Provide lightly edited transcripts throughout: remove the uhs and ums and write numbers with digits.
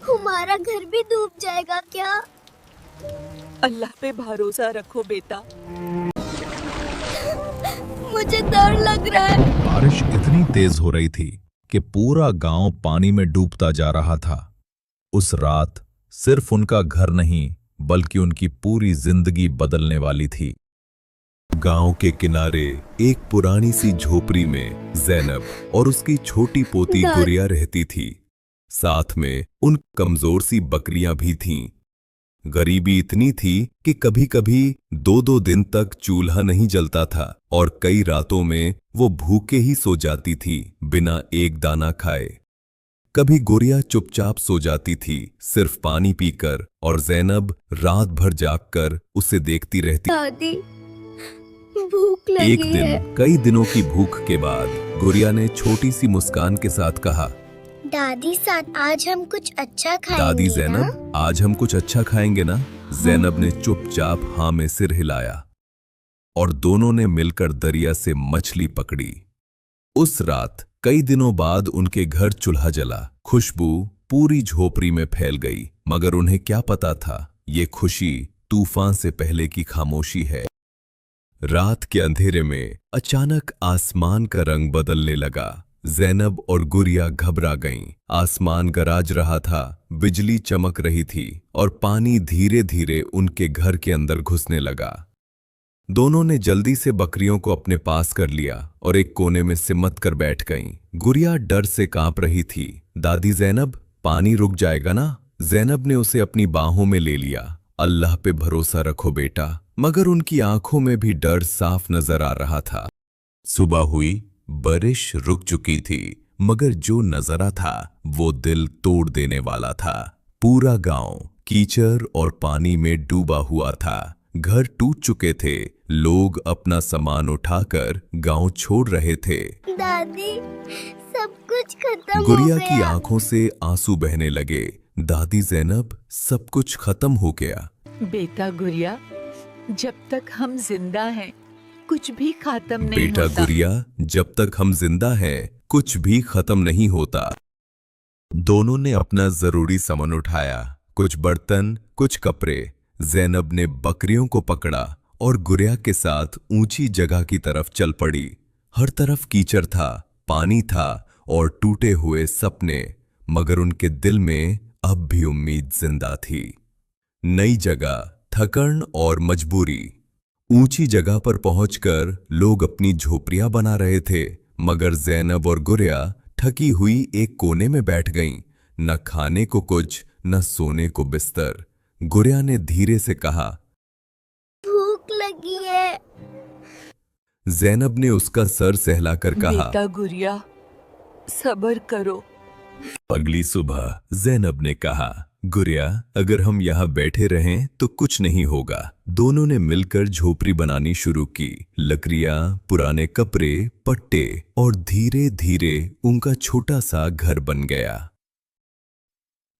हमारा घर भी डूब जाएगा क्या? अल्लाह पे भरोसा रखो बेटा। मुझे डर लग रहा है। बारिश इतनी तेज हो रही थी कि पूरा गांव पानी में डूबता जा रहा था। उस रात सिर्फ उनका घर नहीं बल्कि उनकी पूरी जिंदगी बदलने वाली थी। गांव के किनारे एक पुरानी सी झोपड़ी में जैनब और उसकी छोटी पोती गुड़िया रहती थी। साथ में उन कमजोर सी बकरियां भी थीं। गरीबी इतनी थी कि कभी-कभी 2-2 दिन तक चूल्हा नहीं जलता था और कई रातों में वो भूखे ही सो जाती थी बिना एक दाना खाए। कभी गुड़िया चुपचाप सो जाती थी सिर्फ पानी पीकर और जैनब रात भर जागकर उसे देखती रहती। दादी, भूख लगी एक दिन कई दिनों की भूख के बाद गुड़िया ने छोटी सी मुस्कान के साथ कहा, दादी साथ आज हम कुछ अच्छा खाएंगे दादी ना? जैनब, आज हम कुछ अच्छा खाएंगे ना? जैनब ने चुपचाप हाँ में सिर हिलाया और दोनों ने मिलकर दरिया से मछली पकड़ी। उस रात कई दिनों बाद उनके घर चूल्हा जला। खुशबू पूरी झोपड़ी में फैल गई, मगर उन्हें क्या पता था ये खुशी तूफान से पहले की खामोशी है। रात के अंधेरे में अचानक आसमान का रंग बदलने लगा। जैनब और गुड़िया घबरा गईं। आसमान गरज रहा था, बिजली चमक रही थी और पानी धीरे धीरे उनके घर के अंदर घुसने लगा। दोनों ने जल्दी से बकरियों को अपने पास कर लिया और एक कोने में सिमट कर बैठ गईं। गुड़िया डर से कांप रही थी। दादी जैनब, पानी रुक जाएगा ना? जैनब ने उसे अपनी बाहों में ले लिया। अल्लाह पे भरोसा रखो बेटा। मगर उनकी आंखों में भी डर साफ नजर आ रहा था। सुबह हुई, बारिश रुक चुकी थी, मगर जो नजारा था वो दिल तोड़ देने वाला था। पूरा गांव कीचड़ और पानी में डूबा हुआ था। घर टूट चुके थे। लोग अपना सामान उठाकर गांव छोड़ रहे थे। दादी, सब कुछ खत्म हो गुड़िया गया। की आंखों से आंसू बहने लगे। दादी जैनब, सब कुछ खत्म हो गया। बेटा गुड़िया, जब तक हम जिंदा हैं कुछ भी खत्म नहीं बेटा होता। गुड़िया, जब तक हम जिंदा हैं कुछ भी खत्म नहीं होता। दोनों ने अपना जरूरी सामान उठाया, कुछ बर्तन, कुछ कपड़े। जैनब ने बकरियों को पकड़ा और गुड़िया के साथ ऊंची जगह की तरफ चल पड़ी। हर तरफ कीचड़ था, पानी था और टूटे हुए सपने, मगर उनके दिल में अब भी उम्मीद जिंदा थी। नई जगह, थकन और मजबूरी। ऊंची जगह पर पहुंचकर लोग अपनी झोपड़ियां बना रहे थे, मगर जैनब और गुड़िया थकी हुई एक कोने में बैठ गईं। न खाने को कुछ, न सोने को बिस्तर। गुड़िया ने धीरे से कहा, भूख लगी है। जैनब ने उसका सर सहलाकर कहा, बेटा गुड़िया, सब्र करो। अगली सुबह जैनब ने कहा, गुड़िया, अगर हम यहाँ बैठे रहें तो कुछ नहीं होगा। दोनों ने मिलकर झोपड़ी बनानी शुरू की। लकड़ियां, पुराने कपड़े, पट्टे और धीरे धीरे उनका छोटा सा घर बन गया।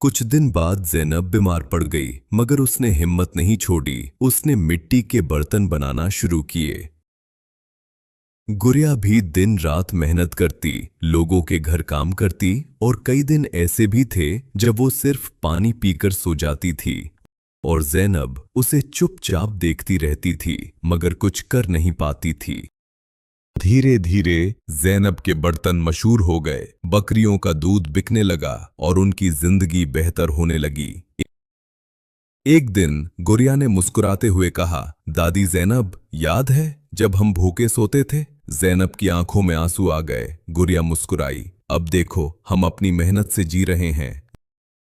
कुछ दिन बाद जैनब बीमार पड़ गई, मगर उसने हिम्मत नहीं छोड़ी। उसने मिट्टी के बर्तन बनाना शुरू किए। गुड़िया भी दिन रात मेहनत करती, लोगों के घर काम करती और कई दिन ऐसे भी थे जब वो सिर्फ पानी पीकर सो जाती थी और जैनब उसे चुपचाप देखती रहती थी, मगर कुछ कर नहीं पाती थी। धीरे धीरे जैनब के बर्तन मशहूर हो गए, बकरियों का दूध बिकने लगा और उनकी जिंदगी बेहतर होने लगी। एक दिन गुड़िया ने मुस्कुराते हुए कहा, दादी जैनब, याद है जब हम भूखे सोते थे? जैनब की आंखों में आंसू आ गए। गुड़िया मुस्कुराई, अब देखो हम अपनी मेहनत से जी रहे हैं।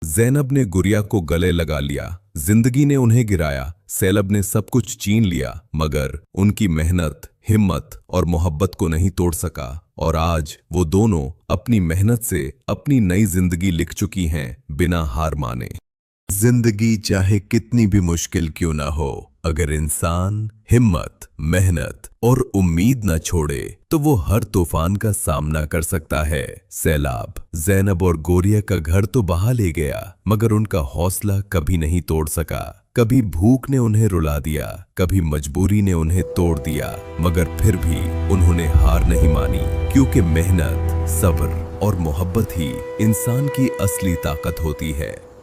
जैनब ने गुड़िया को गले लगा लिया। जिंदगी ने उन्हें गिराया, सैलब ने सब कुछ छीन लिया, मगर उनकी मेहनत, हिम्मत और मोहब्बत को नहीं तोड़ सका। और आज वो दोनों अपनी मेहनत से अपनी नई जिंदगी लिख चुकी हैं, बिना हार माने। जिंदगी चाहे कितनी भी मुश्किल क्यों ना हो, अगर इंसान हिम्मत, मेहनत और उम्मीद न छोड़े तो वो हर तूफान का सामना कर सकता है। सैलाब जैनब और गुड़िया का घर तो बहा ले गया, मगर उनका हौसला कभी नहीं तोड़ सका। कभी भूख ने उन्हें रुला दिया, कभी मजबूरी ने उन्हें तोड़ दिया, मगर फिर भी उन्होंने हार नहीं मानी, क्योंकि मेहनत, सब्र और मोहब्बत ही इंसान की असली ताकत होती है।